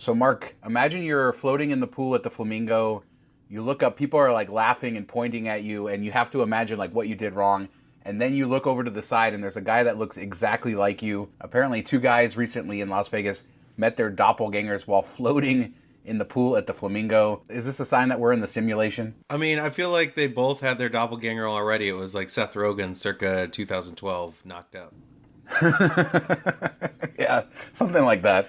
So, Mark, imagine you're floating in the pool at the Flamingo. You look up, people are like laughing and pointing at you, and you have to imagine like what you did wrong. And then you look over to the side, and there's a guy that looks exactly like you. Apparently, two guys recently in Las Vegas met their doppelgangers while floating in the pool at the Flamingo. Is this a sign that we're in the simulation? I mean, I feel like they both had their doppelganger already. It was like Seth Rogen circa 2012 knocked up. Yeah, something like that.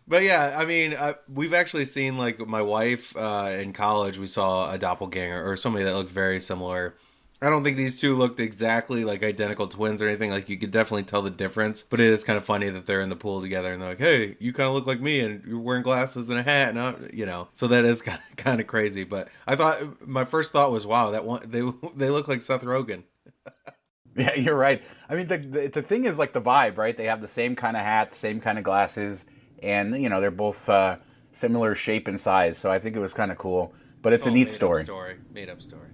But yeah, I mean, we've actually seen, like, my wife in college, we saw a doppelganger or somebody that looked very similar. I don't think these two looked exactly like identical twins or anything. Like, you could definitely tell the difference. But it is kind of funny that they're in the pool together and they're like, "Hey, you kind of look like me, and you're wearing glasses and a hat," and So that is kind of crazy. But I thought my first thought was, wow, that one they look like Seth Rogen. Yeah, you're right. I mean, the thing is like the vibe, right? They have the same kind of hat, same kind of glasses, and they're both similar shape and size. So I think it was kind of cool. But it's a neat story. Made up story.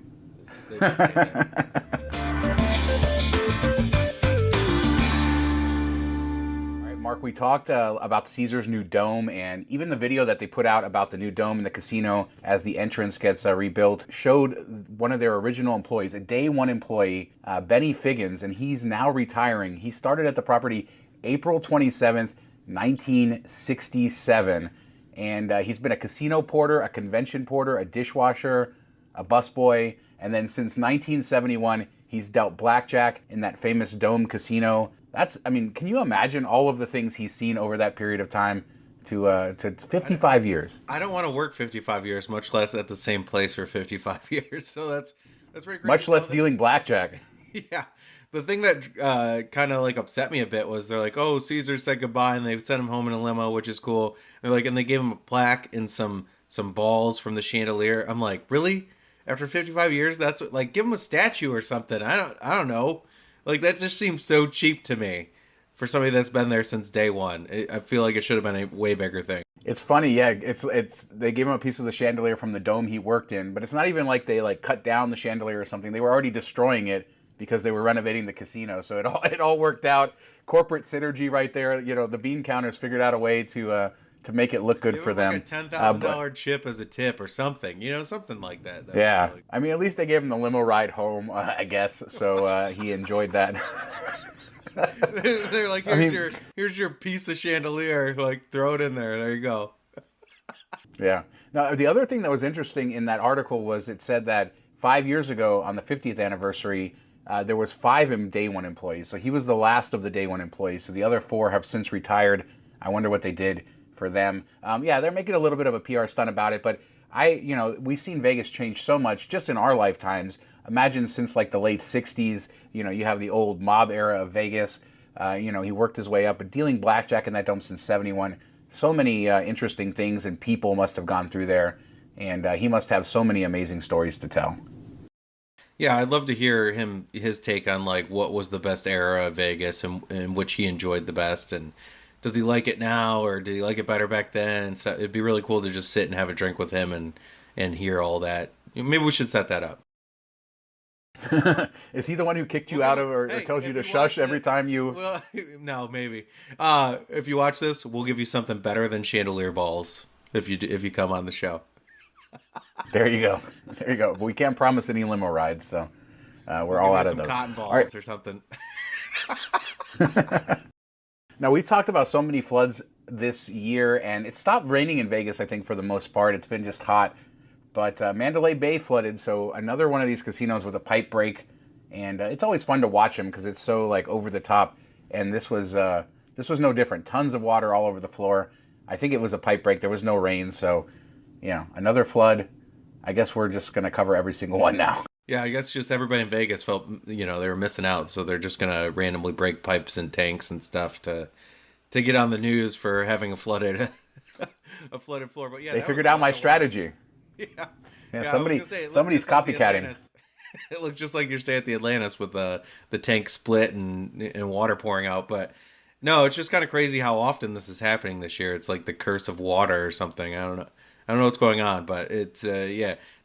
Mark, we talked about Caesar's new dome, and even the video that they put out about the new dome in the casino as the entrance gets rebuilt showed one of their original employees, a day one employee, Benny Figgins, and he's now retiring. He started at the property April 27th, 1967, and he's been a casino porter, a convention porter, a dishwasher, a busboy, and then since 1971, he's dealt blackjack in that famous Dome casino. Can you imagine all of the things he's seen over that period of time to 55 years? I don't want to work 55 years, much less at the same place for 55 years. So that's very crazy. Much less dealing blackjack. Yeah. The thing that kind of like upset me a bit was they're like, "Oh, Caesar said goodbye," and they sent him home in a limo, which is cool. They're like, and they gave him a plaque and some balls from the chandelier. I'm like, really? After 55 years, that's like, give him a statue or something. I don't know. Like, that just seems so cheap to me for somebody that's been there since day one. I feel like it should have been a way bigger thing. It's funny, yeah. It's they gave him a piece of the chandelier from the dome he worked in, but it's not even like they like cut down the chandelier or something. They were already destroying it because they were renovating the casino. So it all worked out. Corporate synergy right there. The bean counters figured out a way to make it look good for them. Like a $10,000 chip as a tip or something, something like that. Yeah, really... I mean, at least they gave him the limo ride home, I guess. So he enjoyed that. They're like, here's your piece of chandelier. Like, throw it in there. There you go. Yeah. Now, the other thing that was interesting in that article was it said that 5 years ago, on the 50th anniversary, there was 5 day one employees. So he was the last of the day one employees. So the other 4 have since retired. I wonder what they did for them. Yeah, they're making a little bit of a PR stunt about it, but we've seen Vegas change so much just in our lifetimes. Imagine since like the late 60s, you have the old mob era of Vegas. He worked his way up, but dealing blackjack in that dome since 71. So many interesting things and people must have gone through there, and he must have so many amazing stories to tell. Yeah, I'd love to hear his take on like what was the best era of Vegas and which he enjoyed the best, and does he like it now, or did he like it better back then? So it'd be really cool to just sit and have a drink with him and hear all that. Maybe we should set that up. Is he the one who kicked you out of or tells you to shush every time you... Well, no, maybe. If you watch this, we'll give you something better than chandelier balls if you come on the show. There you go. There you go. But we can't promise any limo rides, so we're all out of those. Some cotton balls or something. Now, we've talked about so many floods this year, and it stopped raining in Vegas, I think, for the most part. It's been just hot. But Mandalay Bay flooded, so another one of these casinos with a pipe break. And it's always fun to watch them because it's so, like, over the top. And this was no different. Tons of water all over the floor. I think it was a pipe break. There was no rain, so, another flood. I guess we're just going to cover every single one now. Yeah, I guess just everybody in Vegas felt, they were missing out, so they're just going to randomly break pipes and tanks and stuff to get on the news for having a flooded floor. But yeah, they figured out my strategy. Yeah, somebody's copycatting. It looked just like your stay at the Atlantis with the tank split and water pouring out. But no, it's just kind of crazy how often this is happening this year. It's like the curse of water or something. I don't know what's going on, but it's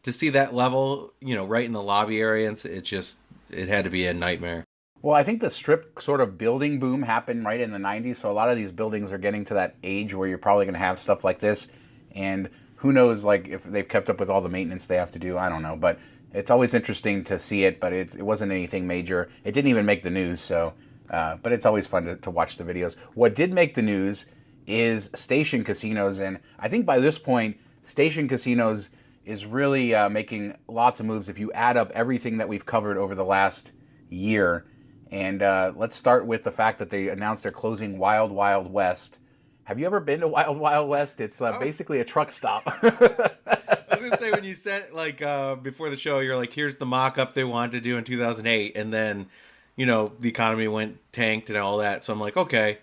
to see that level, right in the lobby area, it had to be a nightmare. Well, I think the strip sort of building boom happened right in the 90s, so a lot of these buildings are getting to that age where you're probably going to have stuff like this. And who knows, like, if they've kept up with all the maintenance they have to do. I don't know. But it's always interesting to see it, but it wasn't anything major. It didn't even make the news, so. But it's always fun to watch the videos. What did make the news is station casinos. And I think by this point, station casinos is really making lots of moves if you add up everything that we've covered over the last year. And let's start with the fact that they announced they're closing Wild Wild West. Have you ever been to Wild Wild West? It's basically a truck stop. I was gonna say, when you said, like, before the show, you're like, here's the mock-up they wanted to do in 2008, and then, you know, the economy went tanked and all that. So I'm like, okay,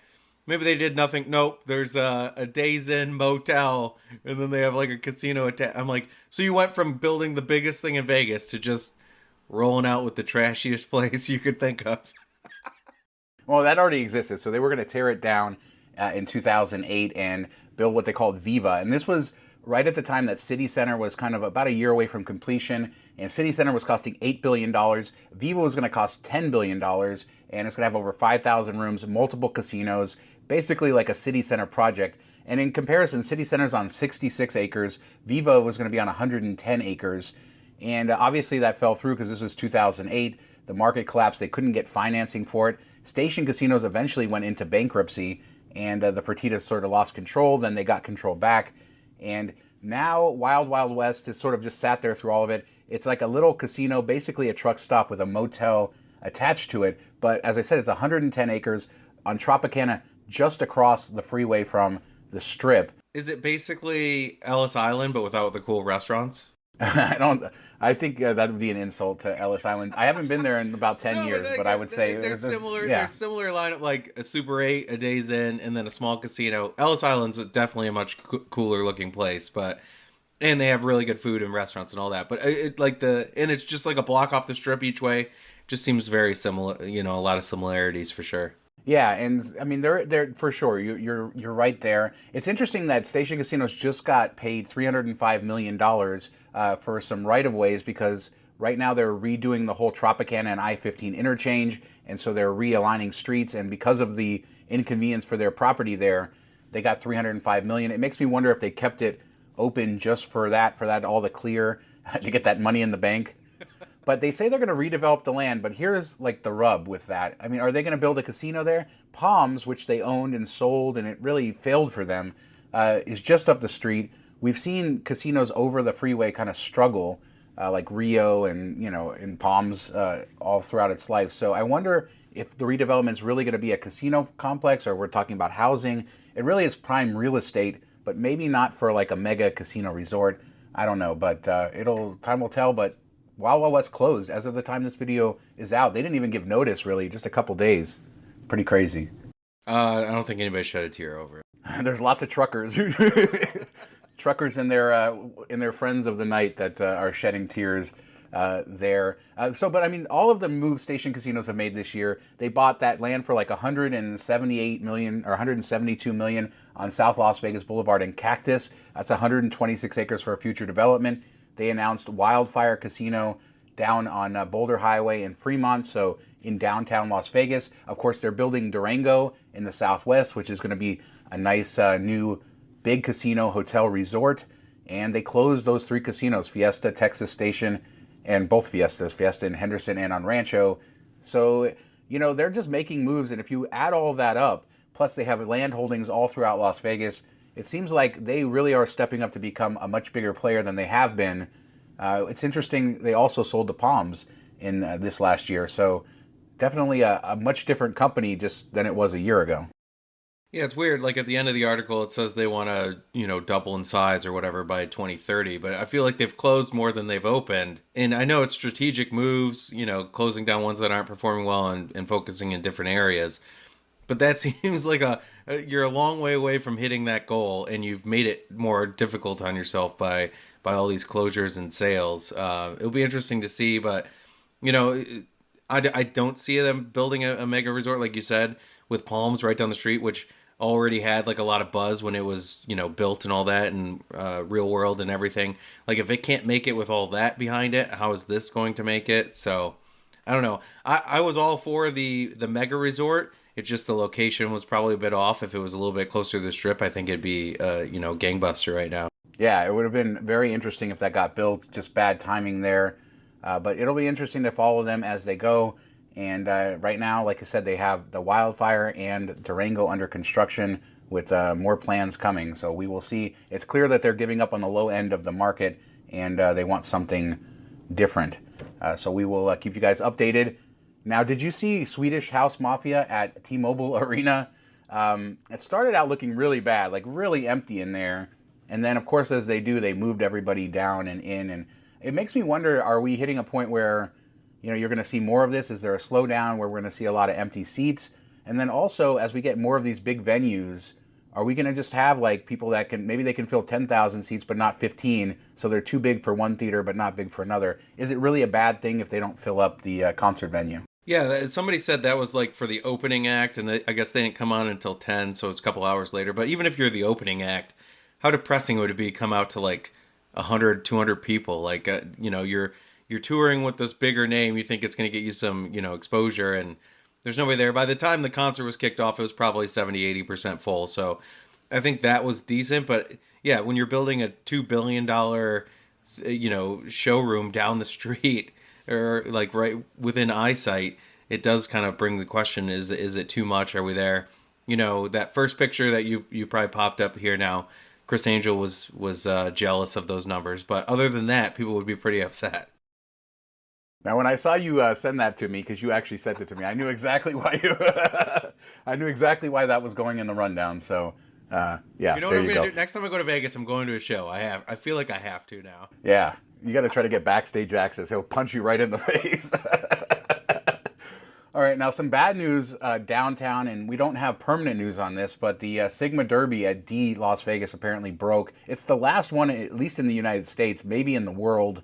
maybe they did nothing. Nope, there's a Days Inn motel, and then they have like a casino attack. I'm like, so you went from building the biggest thing in Vegas to just rolling out with the trashiest place you could think of. Well, that already existed. So they were going to tear it down in 2008 and build what they called Viva. And this was right at the time that City Center was kind of about a year away from completion. And City Center was costing $8 billion. Viva was going to cost $10 billion. And it's going to have over 5,000 rooms, multiple casinos, basically like a City Center project. And in comparison, City Center's on 66 acres. Viva was going to be on 110 acres. And obviously that fell through because this was 2008. The market collapsed. They couldn't get financing for it. Station casinos eventually went into bankruptcy, and the Fertittas sort of lost control. Then they got control back. And now Wild Wild West has sort of just sat there through all of it. It's like a little casino, basically a truck stop with a motel attached to it. But as I said, it's 110 acres on Tropicana, just across the freeway from the Strip. Is it basically Ellis Island, but without the cool restaurants? I think that would be an insult to Ellis Island. I haven't been there in about 10 years, but I would say they're similar. Yeah. They're similar lineup, like a Super 8, a Days Inn, and then a small casino. Ellis Island's definitely a much cooler looking place, and they have really good food and restaurants and all that. But it's just like a block off the Strip each way. Just seems very similar. You know, a lot of similarities for sure. Yeah, and I mean they're for sure. You're right there. It's interesting that Station Casinos just got paid $305 million for some right of ways, because right now they're redoing the whole Tropicana and I-15 interchange, and so they're realigning streets. And because of the inconvenience for their property there, they got $305 million. It makes me wonder if they kept it open just for that all the clear to get that money in the bank. But they say they're going to redevelop the land, but here's like the rub with that. I mean, are they going to build a casino there? Palms, which they owned and sold, and it really failed for them, is just up the street. We've seen casinos over the freeway kind of struggle, like Rio and, in Palms all throughout its life. So I wonder if the redevelopment is really going to be a casino complex, or we're talking about housing. It really is prime real estate, but maybe not for like a mega casino resort. I don't know, but time will tell. But Wild Wild West closed as of the time this video is out. They didn't even give notice, really, just a couple days. Pretty crazy. I don't think anybody shed a tear over it. There's lots of truckers, truckers and their friends of the night that are shedding tears there. But I mean, all of the moves station casinos have made this year. They bought that land for like $178 million or $172 million on South Las Vegas Boulevard in Cactus. That's 126 acres for a future development. They announced Wildfire Casino down on Boulder Highway in Fremont, so in downtown Las Vegas. Of course, they're building Durango in the southwest, which is going to be a nice new big casino hotel resort. And they closed those 3 casinos, Fiesta, Texas Station, and both Fiestas, Fiesta in Henderson and on Rancho. So, they're just making moves. And if you add all that up, plus they have land holdings all throughout Las Vegas, it seems like they really are stepping up to become a much bigger player than they have been. It's interesting, they also sold the Palms in this last year. So definitely a much different company just than it was a year ago. Yeah, it's weird. Like at the end of the article, it says they want to, double in size or whatever by 2030. But I feel like they've closed more than they've opened. And I know it's strategic moves, closing down ones that aren't performing well and focusing in different areas. But that seems like you're a long way away from hitting that goal, and you've made it more difficult on yourself by all these closures and sales. It'll be interesting to see, but I don't see them building a mega resort like you said with Palms right down the street, which already had like a lot of buzz when it was built and all that, and real world and everything. Like if it can't make it with all that behind it, how is this going to make it? So I don't know. I was all for the mega resort. It's just the location was probably a bit off. If it was a little bit closer to the strip, I think it'd be gangbuster right now. Yeah, it would have been very interesting if that got built. Just bad timing there. But it'll be interesting to follow them as they go. And right now, like I said, they have the Wildfire and Durango under construction with more plans coming. So we will see. It's clear that they're giving up on the low end of the market and they want something different. So we will keep you guys updated. Now, did you see Swedish House Mafia at T-Mobile Arena? It started out looking really bad, like really empty in there. And then, of course, as they do, they moved everybody down and in. And it makes me wonder, are we hitting a point where, you're going to see more of this? Is there a slowdown where we're going to see a lot of empty seats? And then also, as we get more of these big venues, are we going to just have like people that maybe they can fill 10,000 seats but not 15, so they're too big for one theater but not big for another? Is it really a bad thing if they don't fill up the concert venue? Yeah, somebody said that was like for the opening act, and I guess they didn't come on until 10, so it's a couple hours later. But even if you're the opening act, how depressing would it be to come out to like 100, 200 people? Like, you're touring with this bigger name. You think it's going to get you some, exposure, and there's nobody there. By the time the concert was kicked off, it was probably 70-80% full. So I think that was decent. But yeah, when you're building a $2 billion, showroom down the street or like right within eyesight, it does kind of bring the question, is it too much? Are we there? That first picture that you probably popped up here now, Chris Angel was jealous of those numbers. But other than that, people would be pretty upset. Now, when I saw you send that to me, because you actually sent it to me, I knew exactly why I knew exactly why that was going in the rundown. So, yeah, you know what I'm going to do? Next time I go to Vegas, I'm going to a show. I feel like I have to now. Yeah, you got to try to get backstage access. He'll punch you right in the face. All right, now some bad news downtown, and we don't have permanent news on this, but the Sigma Derby at D Las Vegas apparently broke. It's the last one, at least in the United States, maybe in the world.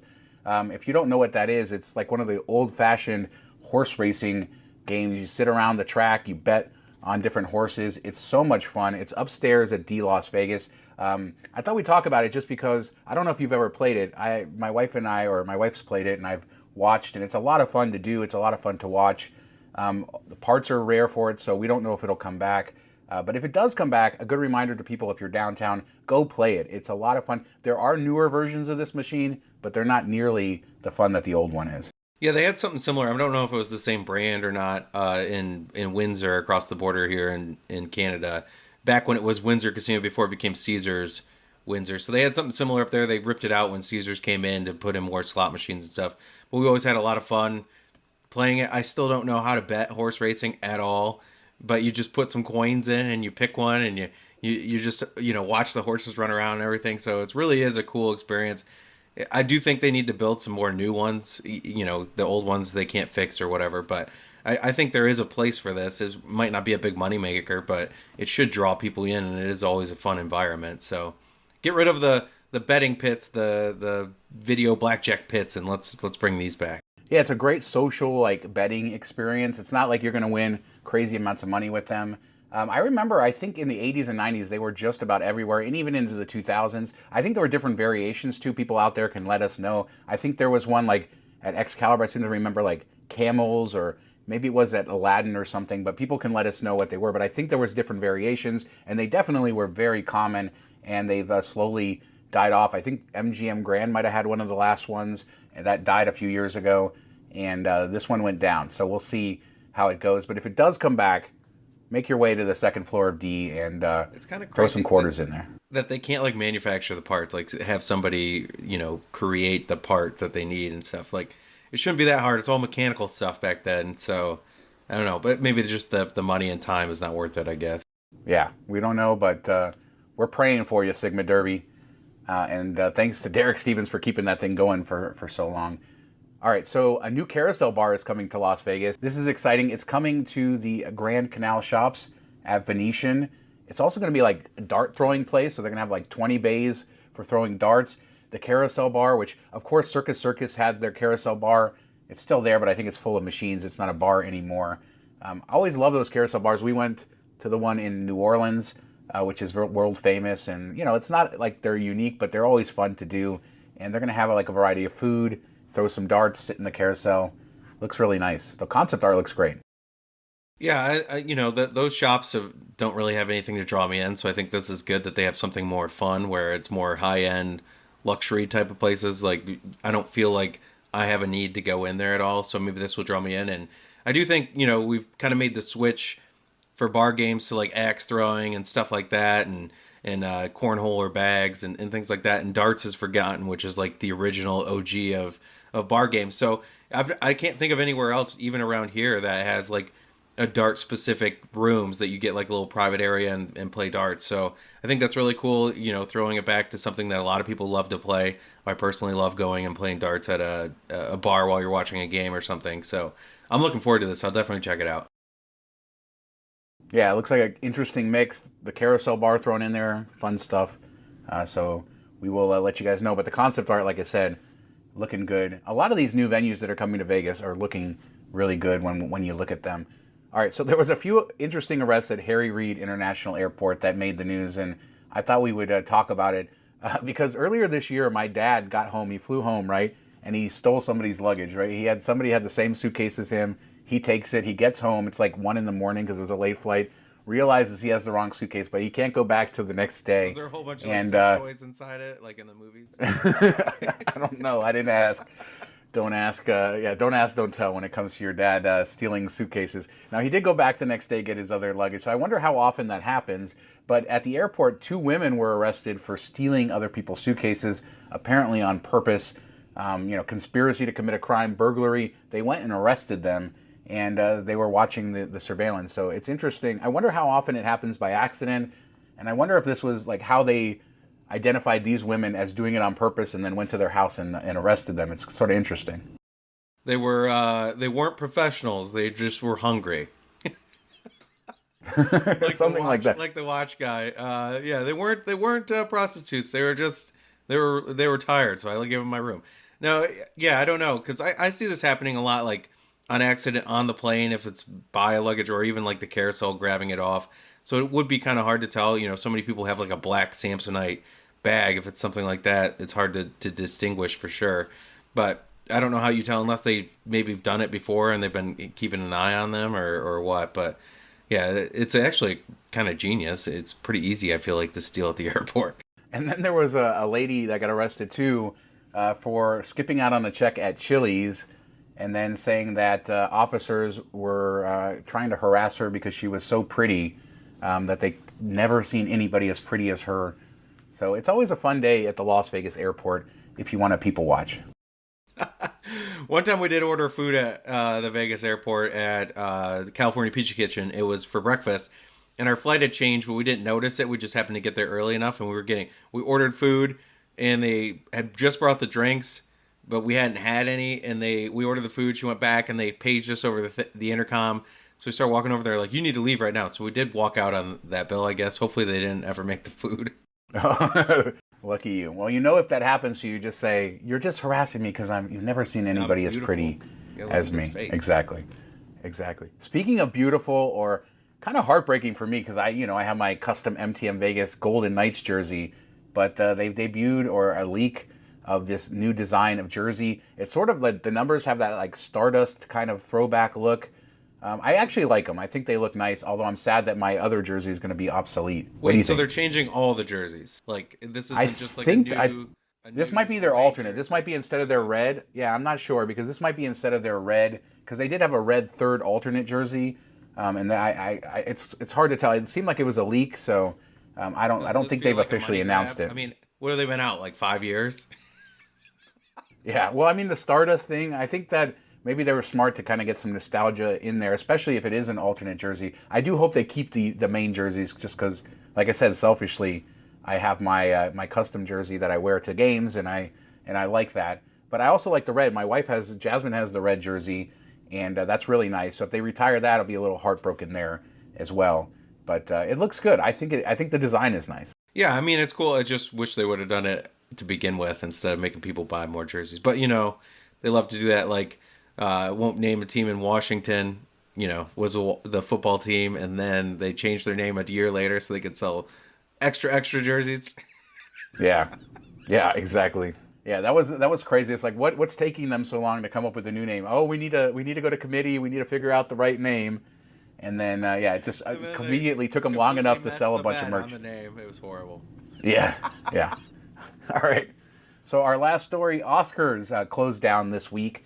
If you don't know what that is, it's like one of the old-fashioned horse racing games. You sit around the track, you bet on different horses. It's so much fun. It's upstairs at D Las Vegas. I thought we'd talk about it just because I don't know if you've ever played it. My wife's played it, and I've watched, and it's a lot of fun to do. It's a lot of fun to watch. The parts are rare for it, so we don't know if it'll come back. But if it does come back, a good reminder to people, if you're downtown, go play it. It's a lot of fun. There are newer versions of this machine, but they're not nearly the fun that the old one is. Yeah, they had something similar. I don't know if it was the same brand or not in Windsor, across the border here in Canada, back when it was Windsor Casino before it became Caesars Windsor. So they had something similar up there. They ripped it out when Caesars came in to put in more slot machines and stuff. But we always had a lot of fun playing it. I still don't know how to bet horse racing at all, but you just put some coins in and you pick one and you just watch the horses run around and everything. So it really is a cool experience. I do think they need to build some more new ones. The old ones they can't fix or whatever, but I think there is a place for this. It might not be a big money maker, but it should draw people in, and it is always a fun environment. So get rid of the betting pits, the video blackjack pits, and let's bring these back. Yeah, it's a great social betting experience. It's not like you're going to win crazy amounts of money with them. I remember, I think in the 80s and 90s, they were just about everywhere, and even into the 2000s. I think there were different variations too. People out there can let us know. I think there was one at Excalibur. I seem to remember camels, or maybe it was at Aladdin or something, but people can let us know what they were. But I think there was different variations, and they definitely were very common, and they've slowly died off. I think MGM Grand might have had one of the last ones, and that died a few years ago, and this one went down. So we'll see how it goes. But if it does come back, make your way to the second floor of D and it's kind of throw some quarters in there. That they can't manufacture the parts, have somebody create the part that they need and stuff. It shouldn't be that hard. It's all mechanical stuff back then. So I don't know, but maybe just the money and time is not worth it, I guess. Yeah, we don't know, but we're praying for you, Sigma Derby, and thanks to Derek Stevens for keeping that thing going for so long. All right, so a new carousel bar is coming to Las Vegas. This is exciting. It's coming to the Grand Canal Shops at Venetian. It's also going to be a dart throwing place, so they're going to have 20 bays for throwing darts. The carousel bar, which of course Circus had their carousel bar. It's still there, but I think it's full of machines. It's not a bar anymore. I always love those carousel bars. We went to the one in New Orleans, which is world famous, and it's not like they're unique, but they're always fun to do. And they're going to have a variety of food. Throw some darts, sit in the carousel. looks really nice. The concept art looks great. Yeah, those shops don't really have anything to draw me in, so I think this is good that they have something more fun where it's more high end luxury type of places. Like I don't feel like I have a need to go in there at all, so maybe this will draw me in. And I do think we've kind of made the switch for bar games to like axe throwing and stuff like that, and cornhole or bags and things like that. And darts is forgotten, which is like the original OG of bar games. So I can't think of anywhere else, even around here, that has like a dart specific rooms that you get like a little private area and play darts. So I think that's really cool, throwing it back to something that a lot of people love to play. I personally love going and playing darts at a bar while you're watching a game or something. So I'm looking forward to this. I'll definitely check it out. Yeah, it looks like an interesting mix. The carousel bar thrown in there, fun stuff. So we will let you guys know. But the concept art, like I said, looking good. A lot of these new venues that are coming to Vegas are looking really good when you look at them. All right, so there was a few interesting arrests at Harry Reid International Airport that made the news, and I thought we would talk about it because earlier this year, my dad got home. He flew home, right, and he stole somebody's luggage, right? Somebody had the same suitcase as him. He takes it. He gets home. It's like 1 a.m. because it was a late flight. Realizes he has the wrong suitcase, but he can't go back till the next day. Was there a whole bunch of sex toys inside it, like in the movies? I don't know. I didn't ask. Don't ask. Don't ask, don't tell when it comes to your dad stealing suitcases. Now, he did go back the next day, get his other luggage. So I wonder how often that happens. But at the airport, 2 women were arrested for stealing other people's suitcases, apparently on purpose. Conspiracy to commit a crime, burglary. They went and arrested them, and they were watching the surveillance. So it's interesting. I wonder how often it happens by accident. And I wonder if this was like how they identified these women as doing it on purpose and then went to their house and arrested them. It's sort of interesting. They weren't professionals. They just were hungry. Like something like that. Like the watch guy. They weren't prostitutes. They were tired. So I gave them my room. No, yeah, I don't know, because I see this happening a lot, like on accident on the plane if it's by a luggage, or even like the carousel grabbing it off. So it would be kind of hard to tell. So many people have like a black Samsonite bag. If it's something like that, it's hard to distinguish for sure. But I don't know how you tell unless they maybe have done it before and they've been keeping an eye on them or what. But yeah, it's actually kind of genius. It's pretty easy, I feel like, to steal at the airport. And then there was a lady that got arrested too for skipping out on a check at Chili's and then saying that officers were trying to harass her because she was so pretty. That they never seen anybody as pretty as her. So it's always a fun day at the Las Vegas airport if you want to people watch. One time we did order food at the Vegas airport at the California Pizza Kitchen. It was for breakfast, and our flight had changed, but we didn't notice it. We just happened to get there early enough, and we ordered food, and they had just brought the drinks, but we hadn't had any, and we ordered the food. She went back, and they paged us over the intercom. So we started walking over there like, you need to leave right now. So we did walk out on that bill, I guess. Hopefully they didn't ever make the food. Lucky you. Well, if that happens to you, just say, you're just harassing me because you've never seen anybody as pretty as me. Exactly. Speaking of beautiful, or kind of heartbreaking for me, because I have my custom MTM Vegas Golden Knights jersey, but they've debuted a leak of this new design of jersey. It's sort of like the numbers have that like Stardust kind of throwback look. I actually like them. I think they look nice, although I'm sad that my other jersey is going to be obsolete. Wait, so they're changing all the jerseys? Like, this isn't just like a new... This might be their alternate. Jersey. This might be instead of their red. Yeah, I'm not sure, because this might be instead of their red, because they did have a red third alternate jersey, and it's hard to tell. It seemed like it was a leak, so I don't think they've officially announced it. I mean, what have they been out, like 5 years? Yeah, well, I mean, the Stardust thing, I think that maybe they were smart to kind of get some nostalgia in there, especially if it is an alternate jersey. I do hope they keep the main jerseys, just because, like I said, selfishly, I have my custom jersey that I wear to games, and I like that. But I also like the red. My wife Jasmine has the red jersey, and that's really nice. So if they retire that, I'll be a little heartbroken there as well. But it looks good. I think the design is nice. Yeah, I mean, it's cool. I just wish they would have done it to begin with instead of making people buy more jerseys. But they love to do that. Like, won't name a team in Washington, was the football team, and then they changed their name a year later so they could sell extra jerseys. Yeah, exactly. Yeah, that was crazy. It's like what's taking them so long to come up with a new name? Oh, we need to go to committee. We need to figure out the right name. And then yeah, it just conveniently took them long enough to sell a bunch of merch. On the name, it was horrible. Yeah, yeah. All right. So our last story, Oscars closed down this week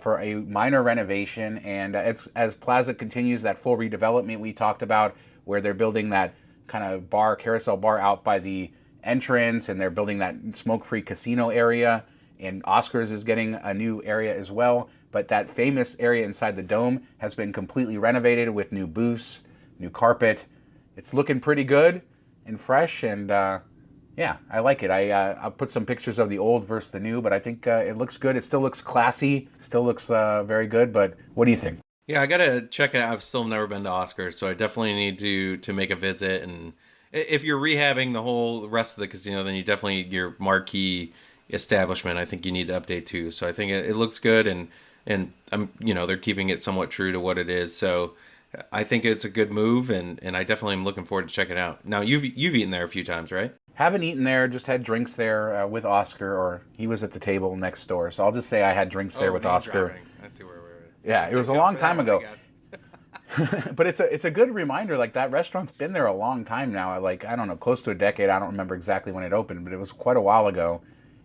for a minor renovation, and as Plaza continues that full redevelopment we talked about, where they're building that kind of carousel bar out by the entrance, and they're building that smoke-free casino area, and Oscars is getting a new area as well. But that famous area inside the dome has been completely renovated with new booths, new carpet. It's looking pretty good and fresh, and yeah, I like it. I'll put some pictures of the old versus the new, but I think it looks good. It still looks classy, still looks very good. But what do you think? Yeah, I gotta check it out. I've still never been to Oscars, so I definitely need to make a visit. And if you're rehabbing the whole rest of the casino, then your marquee establishment, I think you need to update too. So I think it looks good, and they're keeping it somewhat true to what it is. So I think it's a good move, and I definitely am looking forward to checking it out. Now you've eaten there a few times, right? Haven't eaten there, just had drinks there with Oscar, or he was at the table next door. So I'll just say I had drinks there with Oscar. Driving. I see where we're at. Yeah, it was a long time ago. But it's a good reminder. Like, that restaurant's been there a long time now. I don't know, close to a decade. I don't remember exactly when it opened, but it was quite a while ago,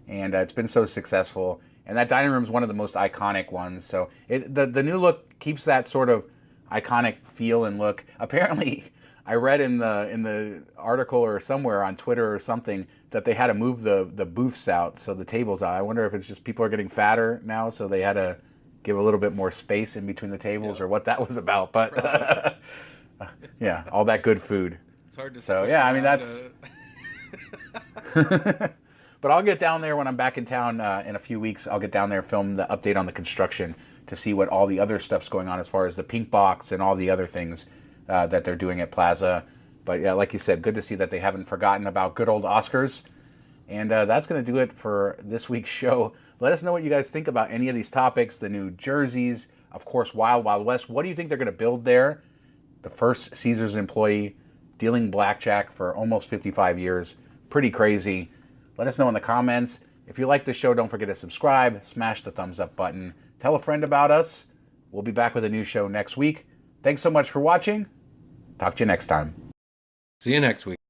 and it's been so successful. And that dining room is one of the most iconic ones. So the new look keeps that sort of iconic feel and look. Apparently, I read in the article or somewhere on Twitter or something that they had to move the booths out, so the tables out. I wonder if it's just people are getting fatter now, so they had to give a little bit more space in between the tables, or what that was about. But yeah, all that good food. It's hard to. So yeah, I mean that's. But I'll get down there when I'm back in town in a few weeks. I'll get down there, film the update on the construction to see what all the other stuff's going on as far as the pink box and all the other things that they're doing at Plaza. But yeah, like you said, good to see that they haven't forgotten about good old Oscars. And that's going to do it for this week's show. Let us know what you guys think about any of these topics, the new jerseys, of course, Wild Wild West. What do you think they're going to build there? The first Caesars employee dealing blackjack for almost 55 years. Pretty crazy. Let us know in the comments. If you like the show, don't forget to subscribe, smash the thumbs up button, tell a friend about us. We'll be back with a new show next week. Thanks so much for watching. Talk to you next time. See you next week.